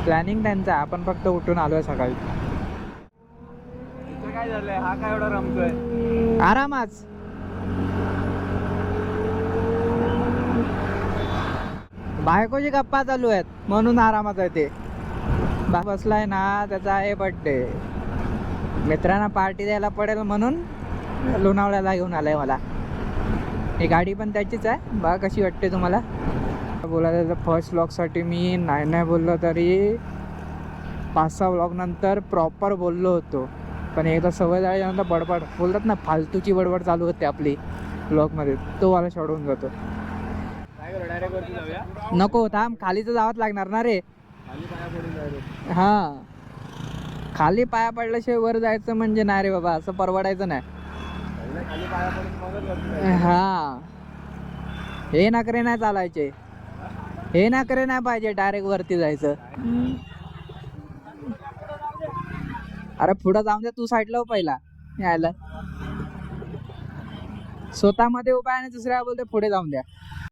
Planning त्यांचा, आपण फक्त उठून आलोय सकाळी. काय झालंय, हा काय एवढा रमतोय? आरामाच. बायकोची गप्पा चालू आहेत म्हणून आरामात आहे ते. बसलाय ना, त्याचा आहे बर्थडे, मित्रांना पार्टी द्यायला पडेल म्हणून लोणावळ्याला घेऊन आलाय मला. ही गाडी पण त्याचीच आहे. बघा कशी वाटते तुम्हाला. बोलायचं तर फर्स्ट व्लॉगसाठी मी नाही बोललो तरी 5-6 व्लॉग नंतर प्रॉपर बोललो होतो. पण एकदा सवय झाल्यानंतर बडबड बोलतात ना, फालतूची बडबड चालू होते आपली व्लॉगमध्ये, तो मला सोडून जातो. डायरेक्ट वरती जाऊया. नको थांब, खाली तर जावंच लागणार ना रे. खाली पाया पडून डायरेक्ट. हां, खाली पाया पडल्याशिवाय वर जायचं म्हणजे नाही रे बाबा, असं परवडायचं नाही. खाली पाया पडून मगच वरती जायचं. हां, हे नखरे नाही चालायचे, हे नखरे नाही पाहिजे डायरेक्ट वरती जायचं. अरे पुढं जाऊन दे, तू साईडला हो पहिला. यायला स्वतःमध्ये उभा आहे आणि दुसऱ्या बोलते पुढे जाऊन द्या.